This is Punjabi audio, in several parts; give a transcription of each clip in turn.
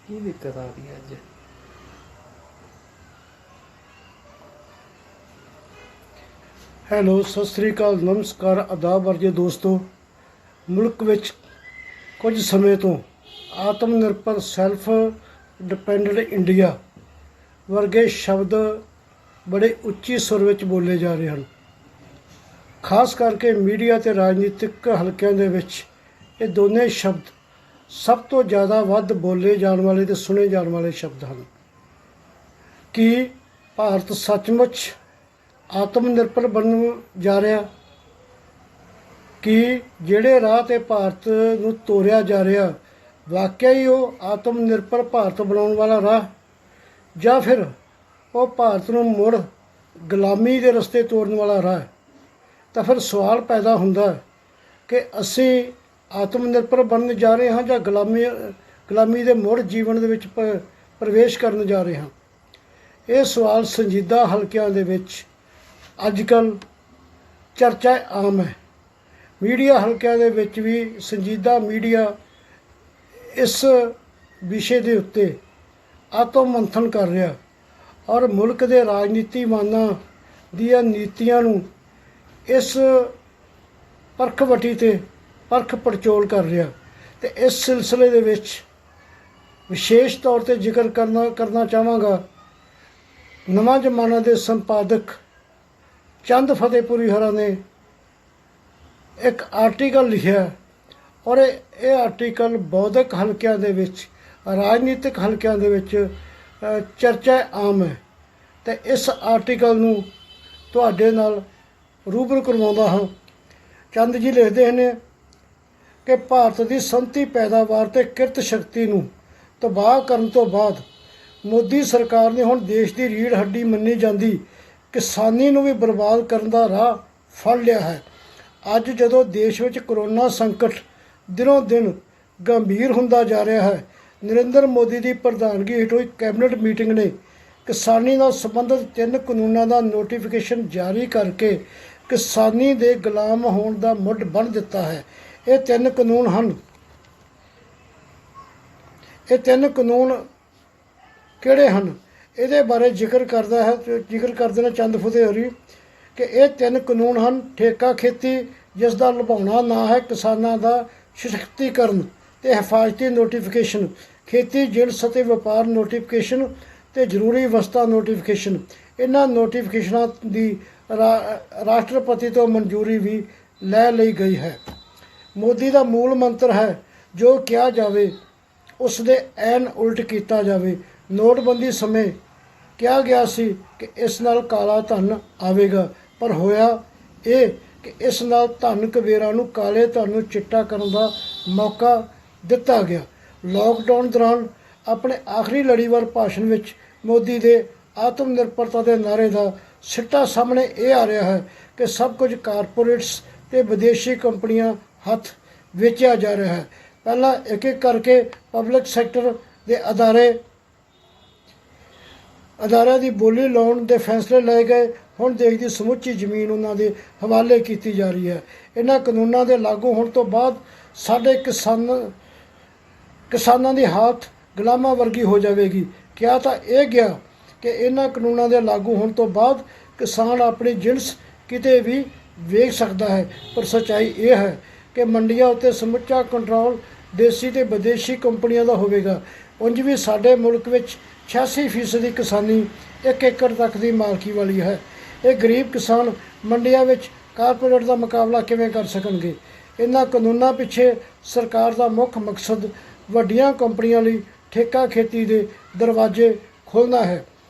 ਕੀ ਦਿੱਕਤ ਆ ਰਹੀ ਹੈ ਅੱਜ? ਹੈਲੋ, ਸਤਿ ਸ੍ਰੀ ਅਕਾਲ, ਨਮਸਕਾਰ, ਆਦਾਬ ਵਰਗੇ ਦੋਸਤੋ। ਮੁਲਕ ਵਿੱਚ ਕੁਝ ਸਮੇਂ ਤੋਂ ਆਤਮ ਨਿਰਭਰ ਸੈਲਫ ਡਿਪੈਂਡੈਂਟ ਇੰਡੀਆ ਵਰਗੇ ਸ਼ਬਦ ਬੜੇ ਉੱਚੀ ਸੁਰ ਵਿੱਚ ਬੋਲੇ ਜਾ ਰਹੇ ਹਨ। ਖਾਸ ਕਰਕੇ ਮੀਡੀਆ ਅਤੇ ਰਾਜਨੀਤਿਕ ਹਲਕਿਆਂ ਦੇ ਵਿੱਚ ਇਹ ਦੋਨੇ ਸ਼ਬਦ ਸਭ ਤੋਂ ਜ਼ਿਆਦਾ ਵੱਧ ਬੋਲੇ ਜਾਣ ਵਾਲੇ ਅਤੇ ਸੁਣੇ ਜਾਣ ਵਾਲੇ ਸ਼ਬਦ ਹਨ। ਕੀ ਭਾਰਤ ਸੱਚਮੁੱਚ ਆਤਮ ਨਿਰਭਰ ਬਣਨ ਜਾ ਰਿਹਾ? ਕਿ ਜਿਹੜੇ ਰਾਹ 'ਤੇ ਭਾਰਤ ਨੂੰ ਤੋਰਿਆ ਜਾ ਰਿਹਾ ਵਾਕਿਆ ਹੀ ਉਹ ਆਤਮ ਨਿਰਭਰ ਭਾਰਤ ਬਣਾਉਣ ਵਾਲਾ ਰਾਹ, ਜਾਂ ਫਿਰ ਉਹ ਭਾਰਤ ਨੂੰ ਮੁੜ ਗੁਲਾਮੀ ਦੇ ਰਸਤੇ ਤੋਰਨ ਵਾਲਾ ਰਾਹ? ਤਾਂ ਫਿਰ ਸਵਾਲ ਪੈਦਾ ਹੁੰਦਾ ਕਿ ਅਸੀਂ ਆਤਮ ਨਿਰਭਰ ਬਣਨ ਜਾ ਰਹੇ ਹਾਂ ਜਾਂ ਗੁਲਾਮੀ ਦੇ ਮੁੜ ਜੀਵਨ ਦੇ ਵਿੱਚ ਪ੍ਰਵੇਸ਼ ਕਰਨ ਜਾ ਰਹੇ ਹਾਂ। ਇਹ ਸਵਾਲ ਸੰਜੀਦਾ ਹਲਕਿਆਂ ਦੇ ਵਿੱਚ ਅੱਜ ਕੱਲ੍ਹ ਚਰਚਾ ਆਮ ਹੈ। ਮੀਡੀਆ ਹਲਕਿਆਂ ਦੇ ਵਿੱਚ ਵੀ ਸੰਜੀਦਾ ਮੀਡੀਆ ਇਸ ਵਿਸ਼ੇ ਦੇ ਉੱਤੇ ਆਤਮ ਮੰਥਨ ਕਰ ਰਿਹਾ ਔਰ ਮੁਲਕ ਦੇ ਰਾਜਨੀਤੀਮਾਨਾਂ ਦੀਆਂ ਨੀਤੀਆਂ ਨੂੰ ਇਸ ਪਰਖਵਟੀ 'ਤੇ ਪਰਖ ਪੜਚੋਲ ਕਰ ਰਿਹਾ। ਅਤੇ ਇਸ ਸਿਲਸਿਲੇ ਦੇ ਵਿੱਚ ਵਿਸ਼ੇਸ਼ ਤੌਰ 'ਤੇ ਜ਼ਿਕਰ ਕਰਨਾ ਚਾਹਾਂਗਾ ਨਵਾਂ ਜ਼ਮਾਨਾ ਦੇ ਸੰਪਾਦਕ ਚੰਦ ਫਤਿਹਪੁਰੀ ਹੋਰਾਂ ਨੇ ਇੱਕ ਆਰਟੀਕਲ ਲਿਖਿਆ ਔਰ ਇਹ ਆਰਟੀਕਲ ਬੌਧਿਕ ਹਲਕਿਆਂ ਦੇ ਵਿੱਚ, ਰਾਜਨੀਤਿਕ ਹਲਕਿਆਂ ਦੇ ਵਿੱਚ ਚਰਚਾ ਆਮ ਹੈ। ਅਤੇ ਇਸ ਆਰਟੀਕਲ ਨੂੰ ਤੁਹਾਡੇ ਨਾਲ ਰੂਬਰੂ ਕਰਵਾਉਂਦਾ ਹਾਂ। ਚੰਦ ਜੀ ਲਿਖਦੇ ਨੇ ਕਿ ਭਾਰਤ ਦੀ ਸੰਤੀ ਪੈਦਾਵਾਰ ਅਤੇ ਕਿਰਤ ਸ਼ਕਤੀ ਨੂੰ ਤਬਾਹ ਕਰਨ ਤੋਂ ਬਾਅਦ ਮੋਦੀ ਸਰਕਾਰ ਨੇ ਹੁਣ ਦੇਸ਼ ਦੀ ਰੀੜ੍ਹ ਹੱਡੀ ਮੰਨੀ ਜਾਂਦੀ ਕਿਸਾਨੀ ਨੂੰ ਵੀ ਬਰਬਾਦ ਕਰਨ ਦਾ ਰਾਹ ਫੜ ਲਿਆ ਹੈ। ਅੱਜ ਜਦੋਂ ਦੇਸ਼ ਵਿੱਚ ਕਰੋਨਾ ਸੰਕਟ ਦਿਨੋਂ ਦਿਨ ਗੰਭੀਰ ਹੁੰਦਾ ਜਾ ਰਿਹਾ ਹੈ, ਨਰਿੰਦਰ ਮੋਦੀ ਦੀ ਪ੍ਰਧਾਨਗੀ ਹੇਠ ਹੋਈ ਕੈਬਨਿਟ ਮੀਟਿੰਗ ਨੇ ਕਿਸਾਨੀ ਨਾਲ ਸੰਬੰਧਿਤ 3 ਕਾਨੂੰਨਾਂ ਦਾ ਨੋਟੀਫਿਕੇਸ਼ਨ ਜਾਰੀ ਕਰਕੇ ਕਿਸਾਨੀ ਦੇ ਗੁਲਾਮ ਹੋਣ ਦਾ ਮੁੱਢ ਬੰਨ੍ਹ ਦਿੱਤਾ ਹੈ। ਇਹ 3 ਕਾਨੂੰਨ ਹਨ। ਇਹ 3 ਕਾਨੂੰਨ ਕਿਹੜੇ ਹਨ? ਇਹਦੇ ਬਾਰੇ ਜ਼ਿਕਰ ਕਰਦੇ ਨੇ ਚੰਦ ਫਤਿਹਪੁਰੀ ਕਿ ਇਹ 3 ਕਾਨੂੰਨ ਹਨ। ਠੇਕਾ ਖੇਤੀ, ਜਿਸ ਦਾ ਲੁਭਾਉਣਾ ਨਾਂ ਹੈ ਕਿਸਾਨਾਂ ਦਾ ਸਸ਼ਕਤੀਕਰਨ ਅਤੇ ਹਿਫਾਜ਼ਤੀ ਨੋਟੀਫਿਕੇਸ਼ਨ, ਖੇਤੀ ਜਿਣਸ ਅਤੇ ਵਪਾਰ ਨੋਟੀਫਿਕੇਸ਼ਨ ਅਤੇ ਜ਼ਰੂਰੀ ਵਸਤਾਂ ਨੋਟੀਫਿਕੇਸ਼ਨ। ਇਹਨਾਂ ਨੋਟੀਫਿਕੇਸ਼ਨਾਂ ਦੀ ਰਾਸ਼ਟਰਪਤੀ ਤੋਂ ਮਨਜ਼ੂਰੀ ਵੀ ਲੈ ਲਈ ਗਈ ਹੈ। ਮੋਦੀ ਦਾ ਮੂਲ ਮੰਤਰ ਹੈ ਜੋ ਕਿਹਾ ਜਾਵੇ ਉਸ ਦੇ ਐਨ ਉਲਟ ਕੀਤਾ ਜਾਵੇ। ਨੋਟਬੰਦੀ ਸਮੇਂ ਕਿਹਾ ਗਿਆ ਸੀ ਕਿ ਇਸ ਨਾਲ ਕਾਲਾ ਧਨ ਆਵੇਗਾ, ਪਰ ਹੋਇਆ ਇਹ ਕਿ ਇਸ ਨਾਲ ਧਨ ਕੁਬੇਰਾਂ ਨੂੰ ਕਾਲੇ ਧਨ ਨੂੰ ਚਿੱਟਾ ਕਰਨ ਦਾ ਮੌਕਾ ਦਿੱਤਾ ਗਿਆ। ਲਾਕਡਾਊਨ ਦੌਰਾਨ ਆਪਣੇ ਆਖਰੀ ਲੜੀਵਾਰ ਭਾਸ਼ਣ ਵਿੱਚ ਮੋਦੀ ਦੇ ਆਤਮ ਨਿਰਭਰਤਾ ਦੇ ਨਾਅਰੇ ਦਾ ਸਿੱਟਾ ਸਾਹਮਣੇ ਇਹ ਆ ਰਿਹਾ ਹੈ ਕਿ ਸਭ ਕੁਝ ਕਾਰਪੋਰੇਟਸ ਅਤੇ ਵਿਦੇਸ਼ੀ ਕੰਪਨੀਆਂ ਹੱਥ ਵੇਚਿਆ ਜਾ ਰਿਹਾ ਹੈ। ਪਹਿਲਾਂ ਇੱਕ ਇੱਕ ਕਰਕੇ ਪਬਲਿਕ ਸੈਕਟਰ ਦੇ ਅਦਾਰਿਆਂ ਦੀ ਬੋਲੀ ਲਾਉਣ ਦੇ ਫੈਸਲੇ ਲਏ ਗਏ। ਹੁਣ ਦੇਸ਼ ਦੀ ਸਮੁੱਚੀ ਜ਼ਮੀਨ ਉਹਨਾਂ ਦੇ ਹਵਾਲੇ ਕੀਤੀ ਜਾ ਰਹੀ ਹੈ। ਇਹਨਾਂ ਕਾਨੂੰਨਾਂ ਦੇ ਲਾਗੂ ਹੋਣ ਤੋਂ ਬਾਅਦ ਸਾਡੇ ਕਿਸਾਨਾਂ ਦੀ ਹਾਲਤ ਗੁਲਾਮਾਂ ਵਰਗੀ ਹੋ ਜਾਵੇਗੀ। ਕਿਹਾ ਤਾਂ ਇਹ ਗਿਆ ਕਿ ਇਹਨਾਂ ਕਾਨੂੰਨਾਂ ਦੇ ਲਾਗੂ ਹੋਣ ਤੋਂ ਬਾਅਦ ਕਿਸਾਨ ਆਪਣੀ ਜਿਣਸ ਕਿਤੇ ਵੀ ਵੇਚ ਸਕਦਾ ਹੈ, ਪਰ ਸੱਚਾਈ ਇਹ ਹੈ ਕਿ ਮੰਡੀਆਂ ਉੱਤੇ ਸਮੁੱਚਾ ਕੰਟਰੋਲ ਦੇਸੀ ਅਤੇ ਵਿਦੇਸ਼ੀ ਕੰਪਨੀਆਂ ਦਾ ਹੋਵੇਗਾ। ਉਂਝ ਵੀ ਸਾਡੇ ਮੁਲਕ ਵਿੱਚ 86% ਕਿਸਾਨੀ 1 ਏਕੜ ਤੱਕ ਦੀ ਮਾਲਕੀ ਵਾਲੀ ਹੈ। ਇਹ ਗਰੀਬ ਕਿਸਾਨ ਮੰਡੀਆਂ ਵਿੱਚ ਕਾਰਪੋਰੇਟ ਦਾ ਮੁਕਾਬਲਾ ਕਿਵੇਂ ਕਰ ਸਕਣਗੇ? ਇਹਨਾਂ ਕਾਨੂੰਨਾਂ ਪਿੱਛੇ ਸਰਕਾਰ ਦਾ ਮੁੱਖ ਮਕਸਦ ਵੱਡੀਆਂ ਕੰਪਨੀਆਂ ਲਈ ਠੇਕਾ ਖੇਤੀ ਦੇ ਦਰਵਾਜ਼ੇ ਖੋਲ੍ਹਣਾ ਹੈ।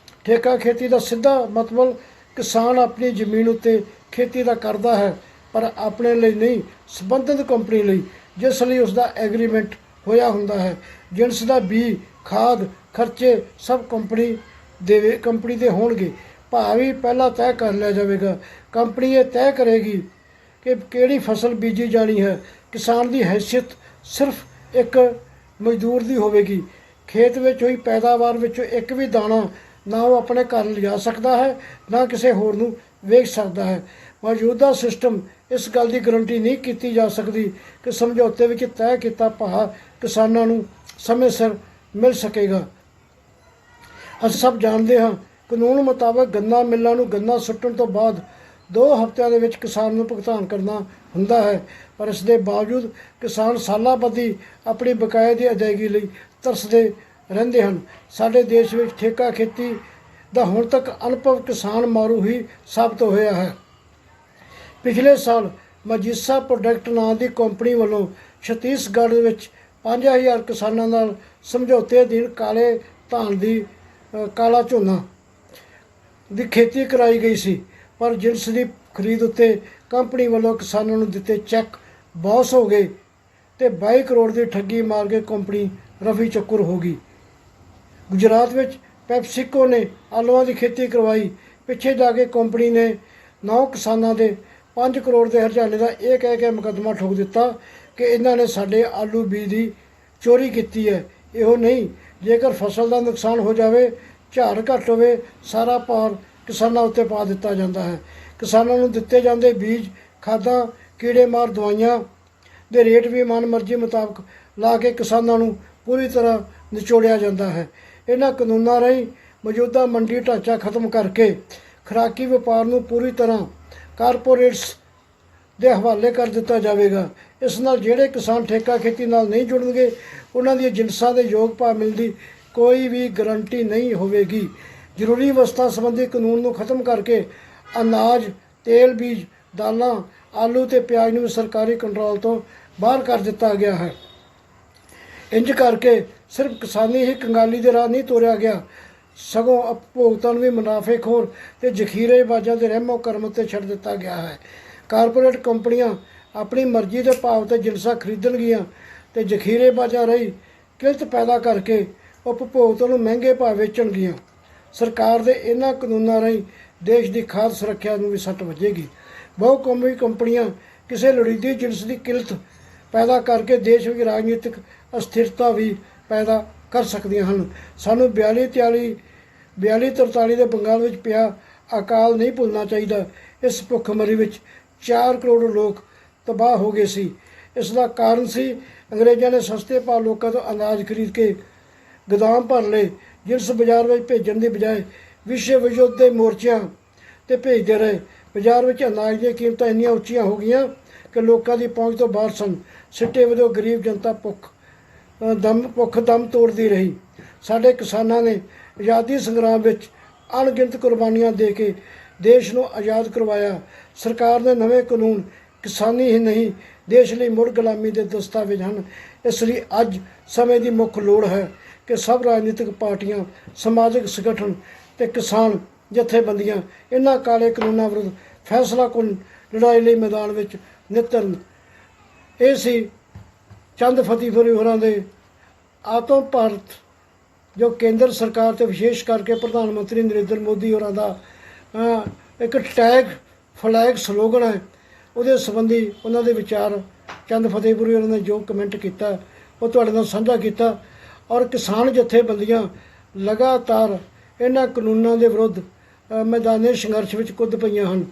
ਠੇਕਾ ਖੇਤੀ ਦਾ ਸਿੱਧਾ ਮਤਲਬ ਕਿਸਾਨ ਆਪਣੀ ਜ਼ਮੀਨ ਉੱਤੇ ਖੇਤੀ ਦਾ ਕਰਦਾ ਹੈ, ਪਰ ਆਪਣੇ ਲਈ ਨਹੀਂ, ਸੰਬੰਧਿਤ ਕੰਪਨੀ ਲਈ, ਜਿਸ ਲਈ ਉਸ ਦਾ ਐਗਰੀਮੈਂਟ ਹੋਇਆ ਹੁੰਦਾ ਹੈ। ਜਿਣਸ ਦਾ ਬੀਜ, ਖਾਦ, ਖਰਚੇ ਸਭ ਕੰਪਨੀ ਦੇ ਹੋਣਗੇ। ਭਾਅ ਵੀ ਪਹਿਲਾਂ ਤੈਅ ਕਰ ਲਿਆ ਜਾਵੇਗਾ। ਕੰਪਨੀ ਇਹ ਤੈਅ ਕਰੇਗੀ ਕਿ ਕਿਹੜੀ ਫਸਲ ਬੀਜੀ ਜਾਣੀ ਹੈ। ਕਿਸਾਨ ਦੀ ਹੈਸੀਅਤ ਸਿਰਫ ਇੱਕ ਮਜ਼ਦੂਰ ਦੀ ਹੋਵੇਗੀ। ਖੇਤ ਵਿੱਚ ਹੋਈ ਪੈਦਾਵਾਰ ਵਿੱਚੋਂ ਇੱਕ ਵੀ ਦਾਣਾ ਨਾ ਉਹ ਆਪਣੇ ਘਰ ਲਿਜਾ ਸਕਦਾ ਹੈ, ਨਾ ਕਿਸੇ ਹੋਰ ਨੂੰ ਵੇਚ ਸਕਦਾ ਹੈ। ਮੌਜੂਦਾ ਸਿਸਟਮ ਇਸ ਗੱਲ ਦੀ ਗਰੰਟੀ ਨਹੀਂ ਕੀਤੀ ਜਾ ਸਕਦੀ ਕਿ ਸਮਝੌਤੇ ਵਿੱਚ ਤੈਅ ਕੀਤਾ ਭਾਅ ਕਿਸਾਨਾਂ ਨੂੰ ਸਮੇਂ ਸਿਰ ਮਿਲ ਸਕੇਗਾ। ਅਸੀਂ ਸਭ ਜਾਣਦੇ ਹਾਂ ਕਾਨੂੰਨ ਮੁਤਾਬਕ ਗੰਨਾ ਮਿੱਲਾਂ ਨੂੰ ਗੰਨਾ ਸੁੱਟਣ ਤੋਂ ਬਾਅਦ 2 ਹਫ਼ਤਿਆਂ ਦੇ ਵਿੱਚ ਕਿਸਾਨ ਨੂੰ ਭੁਗਤਾਨ ਕਰਨਾ ਹੁੰਦਾ ਹੈ, ਪਰ ਇਸ ਦੇ ਬਾਵਜੂਦ ਕਿਸਾਨ ਸਾਲਾਂ ਬੱਧੀ ਆਪਣੀ ਬਕਾਏ ਦੀ ਅਦਾਇਗੀ ਲਈ ਤਰਸਦੇ ਰਹਿੰਦੇ ਹਨ। ਸਾਡੇ ਦੇਸ਼ ਵਿੱਚ ਠੇਕਾ ਖੇਤੀ ਦਾ ਹੁਣ ਤੱਕ ਅਨੁਭਵ ਕਿਸਾਨ ਮਾਰੂ ਹੀ ਸਾਬਤ ਹੋਇਆ ਹੈ। ਪਿਛਲੇ ਸਾਲ ਮਜੀਸਾ ਪ੍ਰੋਡਕਟ ਨਾਂ ਦੀ ਕੰਪਨੀ ਵੱਲੋਂ ਛੱਤੀਸਗੜ੍ਹ ਵਿੱਚ 5000 ਕਿਸਾਨਾਂ ਨਾਲ ਸਮਝੌਤੇ ਅਧੀਨ ਕਾਲੇ ਧਾਨ ਦੀ ਕਾਲਾ ਝੋਨਾ ਦੀ ਖੇਤੀ ਕਰਾਈ ਗਈ ਸੀ, ਪਰ ਜਿਨਸ ਦੀ ਖਰੀਦ ਉੱਤੇ ਕੰਪਨੀ ਵੱਲੋਂ ਕਿਸਾਨਾਂ ਨੂੰ ਦਿੱਤੇ ਚੈੱਕ ਬਾਉਂਸ ਹੋ ਗਏ ਤੇ 22 ਕਰੋੜ ਦੀ ਠੱਗੀ ਮਾਰ ਕੇ ਕੰਪਨੀ ਰਫੀ ਚੱਕਰ ਹੋ ਗਈ। ਗੁਜਰਾਤ ਵਿੱਚ ਪੈਪਸਿਕੋ ਨੇ ਆਲੂਆਂ ਦੀ ਖੇਤੀ ਕਰਵਾਈ। ਪਿੱਛੇ ਜਾ ਕੇ ਕੰਪਨੀ ਨੇ 9 ਕਿਸਾਨਾਂ ਦੇ 5 ਕਰੋੜ ਦੇ ਹਰਜਾਨੇ ਦਾ ਇਹ ਕਹਿ ਕੇ ਮੁਕੱਦਮਾ ਠੋਕ ਦਿੱਤਾ ਕਿ ਇਹਨਾਂ ਨੇ ਸਾਡੇ ਆਲੂ ਬੀਜ ਦੀ ਚੋਰੀ ਕੀਤੀ ਹੈ। ਇਹੋ ਨਹੀਂ, ਜੇਕਰ ਫਸਲ ਦਾ ਨੁਕਸਾਨ ਹੋ ਜਾਵੇ, ਝਾੜ ਘੱਟ ਹੋਵੇ, ਸਾਰਾ ਭਾਰ ਕਿਸਾਨਾਂ ਉੱਤੇ ਪਾ ਦਿੱਤਾ ਜਾਂਦਾ ਹੈ। ਕਿਸਾਨਾਂ ਨੂੰ ਦਿੱਤੇ ਜਾਂਦੇ ਬੀਜ, ਖਾਦਾਂ, ਕੀੜੇਮਾਰ ਦਵਾਈਆਂ ਦੇ ਰੇਟ ਵੀ ਮਨਮਰਜ਼ੀ ਮੁਤਾਬਕ ਲਾ ਕੇ ਕਿਸਾਨਾਂ ਨੂੰ ਪੂਰੀ ਤਰ੍ਹਾਂ ਨਿਚੋੜਿਆ ਜਾਂਦਾ ਹੈ। ਇਹਨਾਂ ਕਾਨੂੰਨਾਂ ਰਾਹੀਂ ਮੌਜੂਦਾ ਮੰਡੀ ਢਾਂਚਾ ਖਤਮ ਕਰਕੇ ਖੁਰਾਕੀ ਵਪਾਰ ਨੂੰ ਪੂਰੀ ਤਰ੍ਹਾਂ ਕਾਰਪੋਰੇਟਸ ਦੇ ਹਵਾਲੇ ਕਰ ਦਿੱਤਾ ਜਾਵੇਗਾ। ਇਸ ਨਾਲ ਜਿਹੜੇ ਕਿਸਾਨ ਠੇਕਾ ਖੇਤੀ ਨਾਲ ਨਹੀਂ ਜੁੜਨਗੇ, ਉਹਨਾਂ ਦੀਆਂ ਜਿਨਸਾਂ ਦੇ ਯੋਗ ਭਾਅ ਮਿਲਣ ਦੀ ਕੋਈ ਵੀ ਗਰੰਟੀ ਨਹੀਂ ਹੋਵੇਗੀ। ਜ਼ਰੂਰੀ ਵਸਤਾਂ ਸੰਬੰਧੀ ਕਾਨੂੰਨ ਨੂੰ ਖਤਮ ਕਰਕੇ ਅਨਾਜ, ਤੇਲ ਬੀਜ, ਦਾਲਾਂ, ਆਲੂ ਤੇ ਪਿਆਜ਼ ਨੂੰ ਸਰਕਾਰੀ ਕੰਟਰੋਲ ਤੋਂ ਬਾਹਰ ਕਰ ਦਿੱਤਾ ਗਿਆ ਹੈ। ਇੰਜ ਕਰਕੇ ਸਿਰਫ ਕਿਸਾਨੀ ਹੀ ਕੰਗਾਲੀ ਦੇ ਰਾਹ ਨਹੀਂ ਤੋਰਿਆ ਗਿਆ, ਸਗੋਂ ਉਪਭੋਗਤਾ ਨੂੰ ਵੀ ਮੁਨਾਫੇਖੋਰ ਤੇ ਜ਼ਖੀਰੇਬਾਜ਼ਾਂ ਦੇ ਰਹਿਮੋ ਕਰਮ ਉੱਤੇ ਛੱਡ ਦਿੱਤਾ ਗਿਆ ਹੈ। ਕਾਰਪੋਰੇਟ ਕੰਪਨੀਆਂ ਆਪਣੀ ਮਰਜ਼ੀ ਦੇ ਭਾਅ ਤੇ ਜਿਨਸਾਂ ਖਰੀਦਣਗੀਆਂ ਤੇ ਜ਼ਖੀਰੇਬਾਜ਼ਾਂ ਰਾਹੀਂ ਕਿਲਤ ਪੈਦਾ ਕਰਕੇ ਉਪਭੋਗਤਾ ਨੂੰ ਮਹਿੰਗੇ ਭਾਅ ਵੇਚਣਗੀਆਂ। ਸਰਕਾਰ ਦੇ ਇਹਨਾਂ ਕਾਨੂੰਨਾਂ ਰਾਹੀਂ ਦੇਸ਼ ਦੀ ਖਾਦ ਸੁਰੱਖਿਆ ਨੂੰ ਵੀ ਸੱਟ ਵੱਜੇਗੀ। ਬਹੁਕੌਮੀ ਕੰਪਨੀਆਂ ਕਿਸੇ ਲੋੜੀਂਦੀ ਜਿਨਸ ਦੀ ਕਿਲਤ ਪੈਦਾ ਕਰਕੇ ਦੇਸ਼ ਵਿੱਚ ਰਾਜਨੀਤਿਕ ਅਸਥਿਰਤਾ ਵੀ ਪੈਦਾ ਕਰ ਸਕਦੀਆਂ ਹਨ। ਸਾਨੂੰ 42-43 ਦੇ ਬੰਗਾਲ ਵਿੱਚ ਪਿਆ ਅਕਾਲ ਨਹੀਂ ਭੁੱਲਣਾ ਚਾਹੀਦਾ। ਇਸ ਭੁੱਖਮਰੀ ਵਿੱਚ 4 ਕਰੋੜ ਲੋਕ ਤਬਾਹ ਹੋ ਗਏ ਸੀ। ਇਸ ਦਾ ਕਾਰਨ ਸੀ ਅੰਗਰੇਜ਼ਾਂ ਨੇ ਸਸਤੇ ਭਾਅ ਲੋਕਾਂ ਤੋਂ ਅਨਾਜ ਖਰੀਦ ਕੇ ਗੋਦਾਮ ਭਰ ਲਏ। ਜਿਨਸ ਬਾਜ਼ਾਰ ਵਿੱਚ ਭੇਜਣ ਦੀ ਬਜਾਏ ਵਿਸ਼ਵ ਯੁੱਧ ਦੇ ਮੋਰਚਿਆਂ 'ਤੇ ਭੇਜਦੇ ਰਹੇ। ਬਾਜ਼ਾਰ ਵਿੱਚ ਅਨਾਜ ਦੀਆਂ ਕੀਮਤਾਂ ਇੰਨੀਆਂ ਉੱਚੀਆਂ ਹੋ ਗਈਆਂ ਕਿ ਲੋਕਾਂ ਦੀ ਪਹੁੰਚ ਤੋਂ ਬਾਹਰ ਸਨ। ਸਿੱਟੇ ਵਜੋਂ ਗਰੀਬ ਜਨਤਾ ਭੁੱਖ ਦਮ ਤੋੜਦੀ ਰਹੀ। ਸਾਡੇ ਕਿਸਾਨਾਂ ਨੇ ਆਜ਼ਾਦੀ ਸੰਗਰਾਮ ਵਿੱਚ ਅਣਗਿਣਤ ਕੁਰਬਾਨੀਆਂ ਦੇ ਕੇ ਦੇਸ਼ ਨੂੰ ਆਜ਼ਾਦ ਕਰਵਾਇਆ। ਸਰਕਾਰ ਦੇ ਨਵੇਂ ਕਾਨੂੰਨ ਕਿਸਾਨੀ ਹੀ ਨਹੀਂ, ਦੇਸ਼ ਲਈ ਮੁੜ ਗੁਲਾਮੀ ਦੇ ਦਸਤਾਵੇਜ਼ ਹਨ। ਇਸ ਲਈ ਅੱਜ ਸਮੇਂ ਦੀ ਮੁੱਖ ਲੋੜ ਹੈ ਕਿ ਸਭ ਰਾਜਨੀਤਿਕ ਪਾਰਟੀਆਂ, ਸਮਾਜਿਕ ਸੰਗਠਨ ਤੇ ਕਿਸਾਨ ਜਥੇਬੰਦੀਆਂ ਇਹਨਾਂ ਕਾਲੇ ਕਾਨੂੰਨਾਂ ਵਿਰੁੱਧ ਫੈਸਲਾਕੁਨ ਲੜਾਈ ਲਈ ਮੈਦਾਨ ਵਿੱਚ ਨਿੱਤਰਨ। ਇਹ ਸੀ ਚੰਦ ਫਤਿਹਪੁਰੀ ਹੋਰਾਂ ਦੇ ਆਤਮ ਭਾਰਤ, ਜੋ ਕੇਂਦਰ ਸਰਕਾਰ ਤੇ ਵਿਸ਼ੇਸ਼ ਕਰਕੇ ਪ੍ਰਧਾਨ ਮੰਤਰੀ ਨਰਿੰਦਰ ਮੋਦੀ ਹੋਰਾਂ ਦਾ ਇੱਕ ਫਲੈਗ ਸਲੋਗਨ ਹੈ। ਉਹਦੇ ਸੰਬੰਧੀ ਉਹਨਾਂ ਦੇ ਵਿਚਾਰ ਚੰਦ ਫਤਿਹਪੁਰੀ ਹੋਰਾਂ ਨੇ ਜੋ ਕਮੈਂਟ ਕੀਤਾ ਉਹ ਤੁਹਾਡੇ ਨਾਲ ਸਾਂਝਾ ਕੀਤਾ। ਔਰ ਕਿਸਾਨ ਜਥੇਬੰਦੀਆਂ ਲਗਾਤਾਰ ਇਹਨਾਂ ਕਾਨੂੰਨਾਂ ਦੇ ਵਿਰੁੱਧ ਮੈਦਾਨੀ ਸੰਘਰਸ਼ ਵਿੱਚ ਕੁੱਦ ਪਈਆਂ ਹਨ।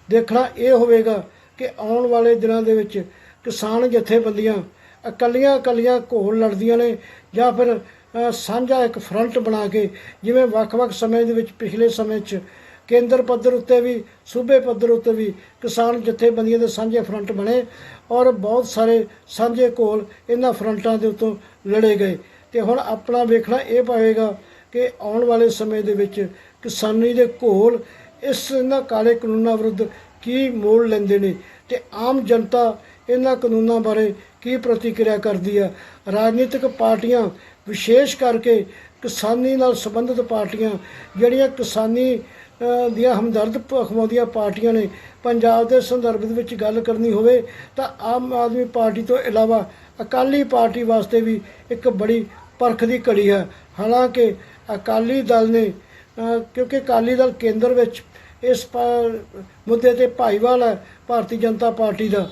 ਦੇਖਣਾ ਇਹ ਹੋਵੇਗਾ ਕਿ ਆਉਣ ਵਾਲੇ ਦਿਨਾਂ ਦੇ ਵਿੱਚ ਕਿਸਾਨ ਜਥੇਬੰਦੀਆਂ ਇਕੱਲੀਆਂ ਘੋਲ ਲੜਦੀਆਂ ਨੇ ਜਾਂ ਫਿਰ ਸਾਂਝਾ ਇੱਕ ਫਰੰਟ ਬਣਾ ਕੇ, ਜਿਵੇਂ ਵੱਖ-ਵੱਖ ਸਮੇਂ ਦੇ ਵਿੱਚ ਪਿਛਲੇ ਸਮੇਂ 'ਚ ਕੇਂਦਰ ਪੱਧਰ ਉੱਤੇ ਵੀ, ਸੂਬੇ ਪੱਧਰ ਉੱਤੇ ਵੀ ਕਿਸਾਨ ਜਥੇਬੰਦੀਆਂ ਦੇ ਸਾਂਝੇ ਫਰੰਟ ਬਣੇ ਔਰ ਬਹੁਤ ਸਾਰੇ ਸਾਂਝੇ ਘੋਲ ਇਹਨਾਂ ਫਰੰਟਾਂ ਦੇ ਉੱਤੋਂ ਲੜੇ ਗਏ। ਤੇ ਹੁਣ ਆਪਣਾ ਵੇਖਣਾ ਇਹ ਪਵੇਗਾ ਕਿ ਆਉਣ ਵਾਲੇ ਸਮੇਂ ਦੇ ਵਿੱਚ ਕਿਸਾਨੀ ਦੇ ਘੋਲ ਇਹਨਾਂ ਕਾਲੇ ਕਾਨੂੰਨਾਂ ਵਿਰੁੱਧ ਕੀ ਮੋੜ ਲੈਂਦੇ ਨੇ ਤੇ ਆਮ ਜਨਤਾ ਇਹਨਾਂ ਕਾਨੂੰਨਾਂ ਬਾਰੇ ਕੀ ਪ੍ਰਤੀਕਿਰਿਆ ਕਰਦੀ ਆ। ਰਾਜਨੀਤਿਕ ਪਾਰਟੀਆਂ, ਵਿਸ਼ੇਸ਼ ਕਰਕੇ ਕਿਸਾਨੀ ਨਾਲ ਸੰਬੰਧਿਤ ਪਾਰਟੀਆਂ, ਜਿਹੜੀਆਂ ਕਿਸਾਨੀ ਦੀਆਂ ਹਮਦਰਦ ਅਖਵਾਉਂਦੀਆਂ ਪਾਰਟੀਆਂ ਨੇ, ਪੰਜਾਬ ਦੇ ਸੰਦਰਭ ਦੇ ਵਿੱਚ ਗੱਲ ਕਰਨੀ ਹੋਵੇ ਤਾਂ ਆਮ ਆਦਮੀ ਪਾਰਟੀ ਤੋਂ ਇਲਾਵਾ ਅਕਾਲੀ ਪਾਰਟੀ ਵਾਸਤੇ ਵੀ ਇੱਕ ਬੜੀ ਪਰਖ ਦੀ ਘੜੀ ਹੈ। ਹਾਲਾਂਕਿ ਅਕਾਲੀ ਦਲ ਨੇ, ਕਿਉਂਕਿ ਅਕਾਲੀ ਦਲ ਕੇਂਦਰ ਵਿੱਚ ਇਸ ਮੁੱਦੇ 'ਤੇ ਭਾਈਵਾਲ ਹੈ ਭਾਰਤੀ ਜਨਤਾ ਪਾਰਟੀ ਦਾ,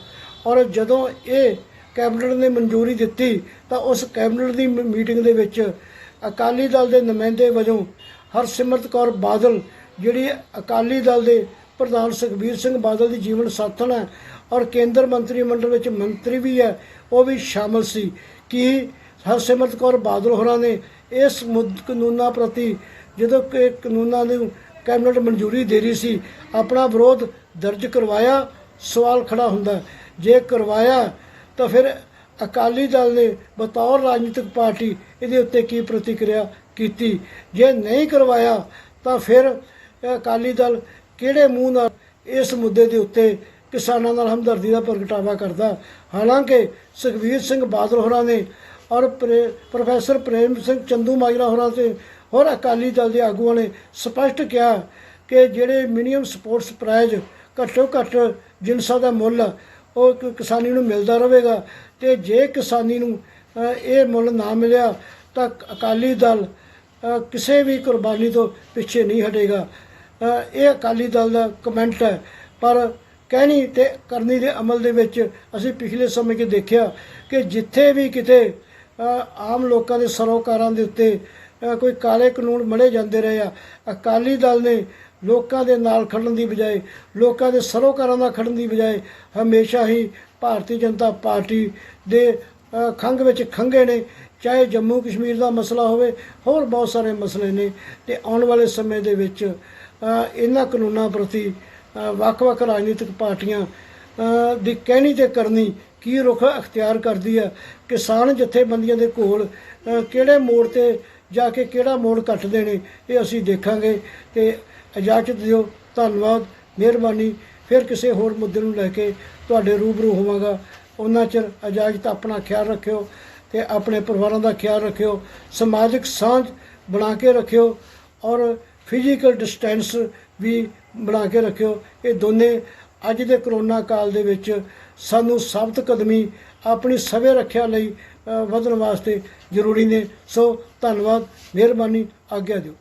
ਔਰ ਜਦੋਂ ਇਹ ਕੈਬਨਿਟ ਨੇ ਮਨਜ਼ੂਰੀ ਦਿੱਤੀ ਤਾਂ ਉਸ ਕੈਬਨਿਟ ਦੀ ਮੀਟਿੰਗ ਦੇ ਵਿੱਚ ਅਕਾਲੀ ਦਲ ਦੇ ਨੁਮਾਇੰਦੇ ਵਜੋਂ ਹਰਸਿਮਰਤ ਕੌਰ ਬਾਦਲ, ਜਿਹੜੀ ਅਕਾਲੀ ਦਲ ਦੇ ਪ੍ਰਧਾਨ ਸੁਖਬੀਰ ਸਿੰਘ ਬਾਦਲ ਦੀ ਜੀਵਨ ਸਾਥਣ ਹੈ ਔਰ ਕੇਂਦਰ ਮੰਤਰੀ ਮੰਡਲ ਵਿੱਚ ਮੰਤਰੀ ਵੀ ਹੈ, ਉਹ ਵੀ ਸ਼ਾਮਲ ਸੀ। ਕਿ ਹਰਸਿਮਰਤ ਕੌਰ ਬਾਦਲ ਹੋਰਾਂ ਨੇ ਇਸ ਕਾਨੂੰਨਾਂ ਪ੍ਰਤੀ ਜਦੋਂ ਕਿ ਕਾਨੂੰਨਾਂ ਨੂੰ ਕੈਬਨਿਟ ਮਨਜ਼ੂਰੀ ਦੇ ਰਹੀ ਸੀ ਆਪਣਾ ਵਿਰੋਧ ਦਰਜ ਕਰਵਾਇਆ, ਸਵਾਲ ਖੜਾ ਹੁੰਦਾ ਜੇ ਕਰਵਾਇਆ ਤਾਂ ਫਿਰ ਅਕਾਲੀ ਦਲ ਨੇ ਬਤੌਰ ਰਾਜਨੀਤਿਕ ਪਾਰਟੀ ਇਹਦੇ ਉੱਤੇ ਕੀ ਪ੍ਰਤੀਕਿਰਿਆ ਕੀਤੀ। ਜੇ ਨਹੀਂ ਕਰਵਾਇਆ ਤਾਂ ਫਿਰ ਅਕਾਲੀ ਦਲ ਕਿਹੜੇ ਮੂੰਹ ਨਾਲ ਇਸ ਮੁੱਦੇ ਦੇ ਉੱਤੇ ਕਿਸਾਨਾਂ ਨਾਲ ਹਮਦਰਦੀ ਦਾ ਪ੍ਰਗਟਾਵਾ ਕਰਦਾ। ਹਾਲਾਂਕਿ ਸੁਖਬੀਰ ਸਿੰਘ ਬਾਦਲ ਹੋਰਾਂ ਨੇ ਔਰ ਪ੍ਰੋਫੈਸਰ ਪ੍ਰੇਮ ਸਿੰਘ ਚੰਦੂਮਾਜਰਾ ਹੋਰਾਂ ਤੇ ਹੋਰ ਅਕਾਲੀ ਦਲ ਦੇ ਆਗੂਆਂ ਨੇ ਸਪਸ਼ਟ ਕਿਹਾ ਕਿ ਜਿਹੜੇ ਮਿਨੀਮਮ ਸਪੋਰਟਸ ਪ੍ਰਾਈਜ਼ ਘੱਟੋ ਘੱਟ ਜਿਨਸਾਂ ਦਾ ਮੁੱਲ ਉਹ ਕਿਸਾਨੀ ਨੂੰ ਮਿਲਦਾ ਰਹੇਗਾ ਤੇ ਜੇ ਕਿਸਾਨੀ ਨੂੰ ਇਹ ਮੁੱਲ ਨਾ ਮਿਲਿਆ ਤਾਂ ਅਕਾਲੀ ਦਲ ਕਿਸੇ ਵੀ ਕੁਰਬਾਨੀ ਤੋਂ ਪਿੱਛੇ ਨਹੀਂ ਹਟੇਗਾ। ਇਹ ਅਕਾਲੀ ਦਲ ਦਾ ਕਮੈਂਟ ਹੈ, ਪਰ ਕਹਿਣੀ ਤੇ ਕਰਨੀ ਦੇ ਅਮਲ ਦੇ ਵਿੱਚ ਅਸੀਂ ਪਿਛਲੇ ਸਮੇਂ 'ਚ ਦੇਖਿਆ ਕਿ ਜਿੱਥੇ ਵੀ ਕਿਤੇ ਆਮ ਲੋਕਾਂ ਦੇ ਸਰੋਕਾਰਾਂ ਦੇ ਉੱਤੇ ਕੋਈ ਕਾਲੇ ਕਾਨੂੰਨ ਮੜੇ ਜਾਂਦੇ ਰਹੇ ਆ, ਅਕਾਲੀ ਦਲ ਨੇ ਲੋਕਾਂ ਦੇ ਨਾਲ ਖੜਨ ਦੀ ਬਜਾਏ, ਲੋਕਾਂ ਦੇ ਸਰੋਕਾਰਾਂ ਨਾਲ ਖੜਨ ਦੀ ਬਜਾਏ ਹਮੇਸ਼ਾ ਹੀ ਭਾਰਤੀ ਜਨਤਾ ਪਾਰਟੀ ਦੇ ਖੰਘ ਵਿੱਚ ਖੰਘੇ ਨੇ। ਚਾਹੇ ਜੰਮੂ ਕਸ਼ਮੀਰ ਦਾ ਮਸਲਾ ਹੋਵੇ, ਹੋਰ ਬਹੁਤ ਸਾਰੇ ਮਸਲੇ ਨੇ ਤੇ ਆਉਣ ਵਾਲੇ ਸਮੇਂ ਦੇ ਵਿੱਚ ਇਹਨਾਂ ਕਾਨੂੰਨਾਂ ਪ੍ਰਤੀ ਵੱਖ-ਵੱਖ ਰਾਜਨੀਤਿਕ ਪਾਰਟੀਆਂ ਦੀ ਕਹਿਣੀ ਤੇ ਕਰਨੀ ਕੀ ਰੁਖ ਅਖਤਿਆਰ ਕਰਦੀ ਹੈ। ਕਿਸਾਨ ਜਥੇਬੰਦੀਆਂ ਦੇ ਕੋਲ ਕਿਹੜੇ ਮੋੜ ਤੇ ਜਾ ਕੇ ਕਿਹੜਾ ਮੋੜ ਕੱਟਦੇ ਨੇ ਇਹ ਅਸੀਂ ਦੇਖਾਂਗੇ। ਤੇ ਇਜਾਜ਼ਤ ਦਿਓ, ਧੰਨਵਾਦ, ਮਿਹਰਬਾਨੀ। ਫਿਰ ਕਿਸੇ ਹੋਰ ਮੁੱਦੇ ਨੂੰ ਲੈ ਕੇ ਤੁਹਾਡੇ ਰੂਬਰੂ ਹੋਵਾਂਗਾ। ਉਹਨਾਂ ਚਿਰ ਇਜਾਜ਼ਤ, ਆਪਣਾ ਖਿਆਲ ਰੱਖਿਓ ਤੇ ਆਪਣੇ ਪਰਿਵਾਰਾਂ ਦਾ ਖਿਆਲ ਰੱਖਿਓ, ਸਮਾਜਿਕ ਸਾਂਝ ਬਣਾ ਕੇ ਰੱਖਿਓ ਔਰ ਫਿਜ਼ੀਕਲ ਡਿਸਟੈਂਸ ਵੀ ਬਣਾ ਕੇ ਰੱਖਿਓ। ਇਹ ਦੋਨੇ ਅੱਜ ਦੇ ਕਰੋਨਾ ਕਾਲ ਦੇ ਵਿੱਚ ਸਾਨੂੰ ਸਾਬਤ ਕਦਮੀ ਆਪਣੀ ਸਵੈ ਰੱਖਿਆ ਲਈ ਵਧਣ ਵਾਸਤੇ ਜ਼ਰੂਰੀ ਨੇ। ਸੋ ਧੰਨਵਾਦ, ਮਿਹਰਬਾਨੀ, ਆਗਿਆ ਦਿਓ।